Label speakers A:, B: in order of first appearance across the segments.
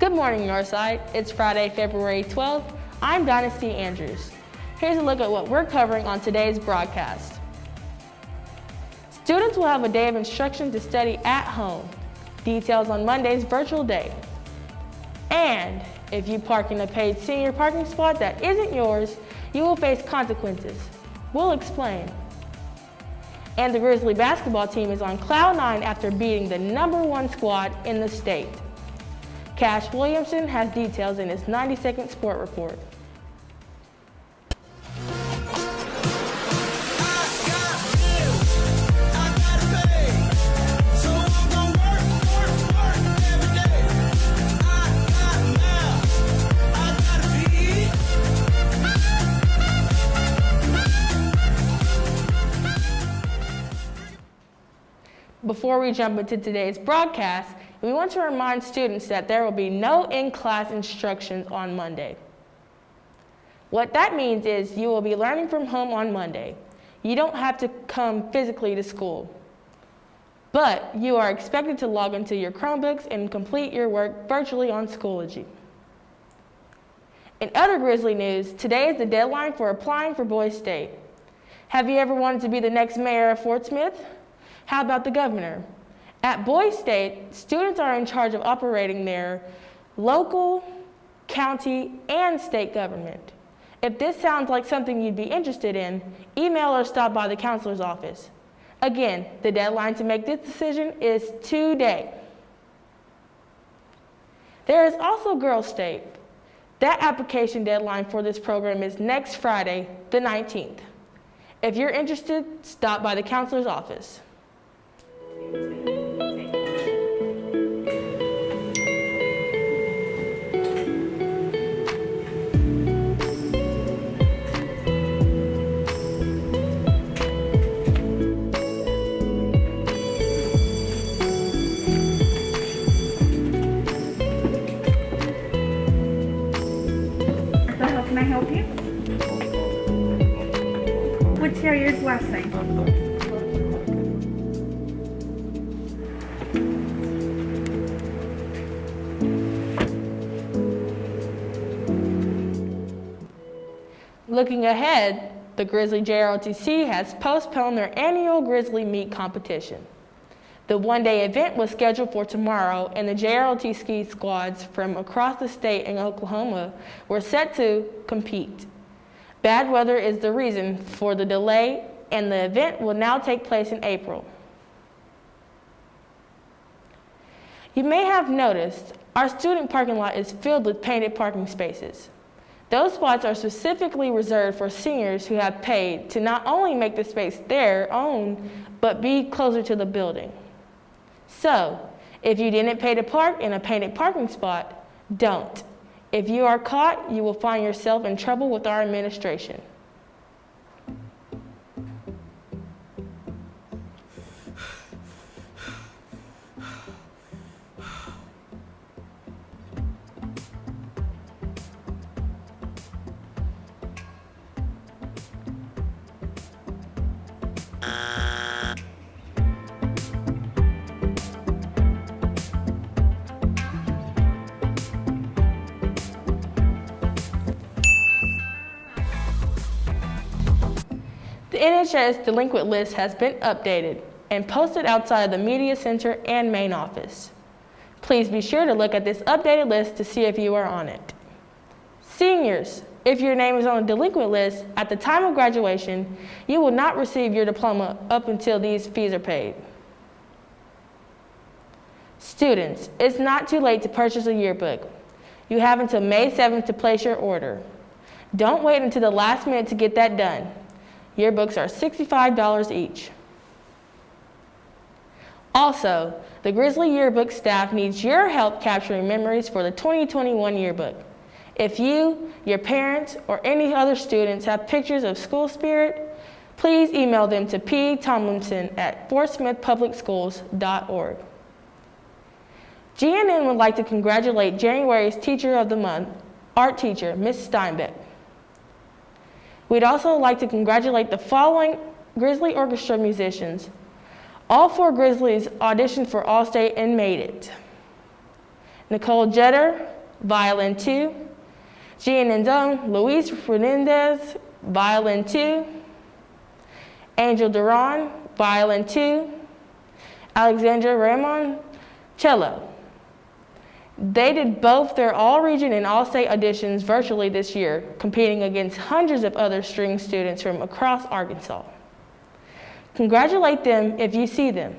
A: Good morning, Northside. It's Friday, February 12th. I'm Dynasty Andrews. Here's a look at what we're covering on today's broadcast. Students will have a day of instruction to study at home. Details on Monday's virtual day. And if you park in a paid senior parking spot that isn't yours, you will face consequences. We'll explain. And the Grizzly basketball team is on cloud nine after beating the #1 squad in the state. Cash Williamson has details in his 90-second sport report. Before we jump into today's broadcast, we want to remind students that there will be no in-class instructions on Monday. What that means is you will be learning from home on Monday. You don't have to come physically to school, but you are expected to log into your Chromebooks and complete your work virtually on Schoology. In other Grizzly news, today is the deadline for applying for Boys State. Have you ever wanted to be the next mayor of Fort Smith? How about the governor? At Boys State, students are in charge of operating their local, county, and state government. If this sounds like something you'd be interested in, email or stop by the counselor's office. Again, the deadline to make this decision is today. There is also Girls State. That application deadline for this program is next Friday, the 19th. If you're interested, stop by the counselor's office.
B: How can I help you? What's your last name?
A: Looking ahead, the Grizzly JROTC has postponed their annual Grizzly Meet competition. The one-day event was scheduled for tomorrow, and the JROTC squads from across the state and Oklahoma were set to compete. Bad weather is the reason for the delay, and the event will now take place in April. You may have noticed our student parking lot is filled with painted parking spaces. Those spots are specifically reserved for seniors who have paid to not only make the space their own, but be closer to the building. So, if you didn't pay to park in a painted parking spot, don't. If you are caught, you will find yourself in trouble with our administration. The NHS Delinquent List has been updated and posted outside the Media Center and main office. Please be sure to look at this updated list to see if you are on it. Seniors, if your name is on the delinquent list, at the time of graduation, you will not receive your diploma up until these fees are paid. Students, it's not too late to purchase a yearbook. You have until May 7th to place your order. Don't wait until the last minute to get that done. Yearbooks are $65 each. Also, the Grizzly Yearbook staff needs your help capturing memories for the 2021 yearbook. If you, your parents, or any other students have pictures of school spirit, please email them to ptomlinson@fortsmithpublicschools.org. GNN would like to congratulate January's Teacher of the Month, art teacher, Ms. Steinbeck. We'd also like to congratulate the following Grizzly Orchestra musicians. All 4 Grizzlies auditioned for All-State and made it. Nicole Jetter, Violin 2. Gnn Luis Fernandez, Violin 2. Angel Duran, Violin 2. Alexandra Ramon, Cello. They did both their all-region and all-state auditions virtually this year, competing against hundreds of other string students from across Arkansas. Congratulate them if you see them.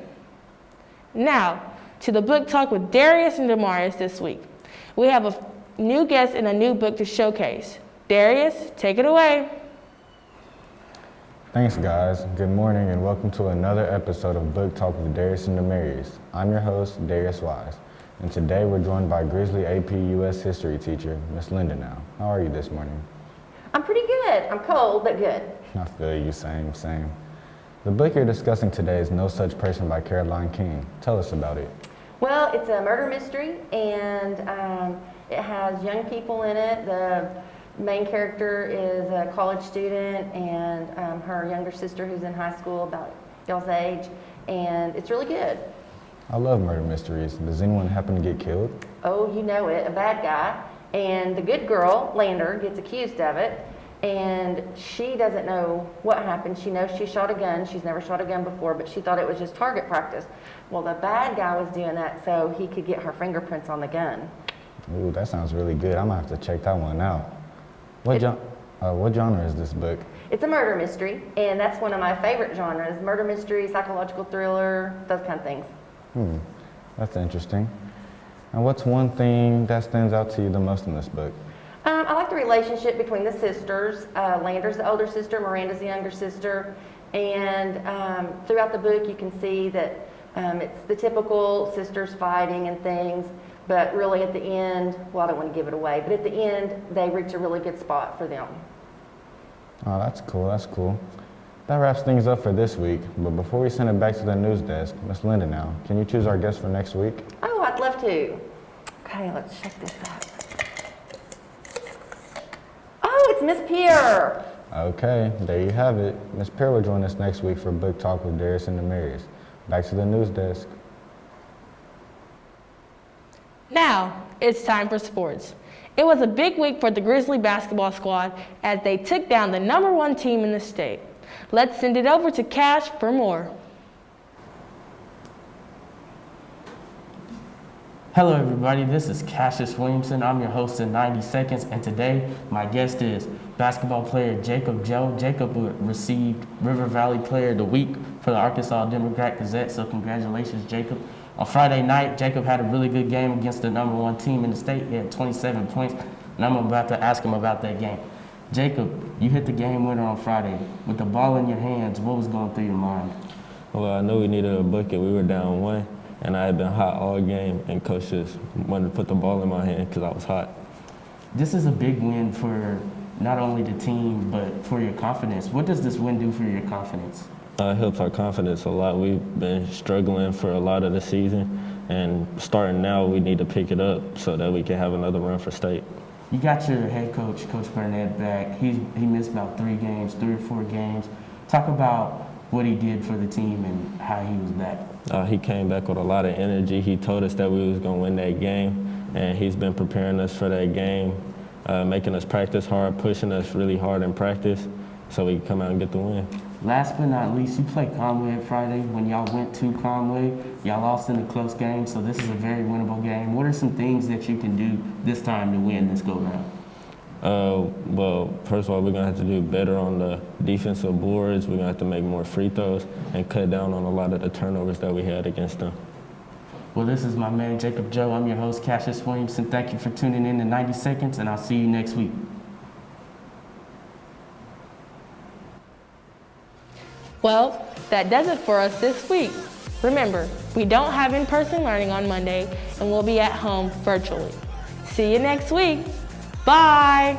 A: Now, to the book talk with Darius and Demarius this week. We have a new guest and a new book to showcase. Darius, take it away.
C: Thanks, guys. Good morning and welcome to another episode of Book Talk with Darius and Demarius. I'm your host, Darius Wise, and today we're joined by Grizzly AP US History teacher, Miss Linda now. How are you this morning?
D: I'm pretty good. I'm cold, but good.
C: I feel you, same. The book you're discussing today is No Such Person by Caroline King. Tell us about it.
D: Well, it's a murder mystery, and it has young people in it. The main character is a college student, and her younger sister who's in high school, about y'all's age, and it's really good.
C: I love murder mysteries. Does anyone happen to get killed?
D: Oh, you know it, a bad guy, and the good girl, Lander, gets accused of it, and she doesn't know what happened. She knows she shot a gun. She's never shot a gun before, but she thought it was just target practice. Well, the bad guy was doing that so he could get her fingerprints on the gun.
C: Ooh, that sounds really good. I'm gonna have to check that one out. What genre is this book?
D: It's a murder mystery, and that's one of my favorite genres. Murder mystery, psychological thriller, those kind of things.
C: That's interesting. And what's one thing that stands out to you the most in this book?
D: I like the relationship between the sisters. Lander's the older sister, Miranda's the younger sister, and throughout the book you can see that it's the typical sisters fighting and things, but really at the end, well, I don't want to give it away, but at the end they reach a really good spot for them.
C: Oh, that's cool. That wraps things up for this week, but before we send it back to the news desk, Miss Linda now, can you choose our guest for next week?
D: Oh, I'd love to. Okay, let's check this out. Oh, it's Miss Pierre.
C: Okay, there you have it. Miss Pierre will join us next week for Book Talk with Darius and Demarius. Back to the news desk.
A: Now, it's time for sports. It was a big week for the Grizzly basketball squad as they took down the #1 team in the state. Let's send it over to Cash for more.
E: Hello everybody, this is Cassius Williamson. I'm your host in 90 Seconds, and today my guest is basketball player Jacob Joe. Jacob received River Valley Player of the Week for the Arkansas Democrat-Gazette, so congratulations, Jacob. On Friday night, Jacob had a really good game against the #1 team in the state. He had 27 points, and I'm about to ask him about that game. Jacob, you hit the game winner on Friday. With the ball in your hands, what was going through your mind?
F: Well, I knew we needed a bucket. We were down 1, and I had been hot all game, and coach just wanted to put the ball in my hand because I was hot.
E: This is a big win for not only the team, but for your confidence. What does this win do for your confidence?
F: It helps our confidence a lot. We've been struggling for a lot of the season, and starting now, we need to pick it up so that we can have another run for state.
E: You got your head coach, Coach Burnett, back. He missed about 3 or 4 games. Talk about what he did for the team and how he was back.
F: He came back with a lot of energy. He told us that we was going to win that game, and he's been preparing us for that game, making us practice hard, pushing us really hard in practice so we can come out and get the win.
E: Last but not least, you played Conway at Friday. When y'all went to Conway, y'all lost in a close game, so this is a very winnable game. What are some things that you can do this time to win this go-round?
F: Well, first of all, we're going to have to do better on the defensive boards. We're going to have to make more free throws and cut down on a lot of the turnovers that we had against them.
E: Well, this is my man, Jacob Joe. I'm your host, Cassius Williamson. Thank you for tuning in to 90 Seconds, and I'll see you next week.
A: Well, that does it for us this week. Remember, we don't have in-person learning on Monday, and we'll be at home virtually. See you next week. Bye.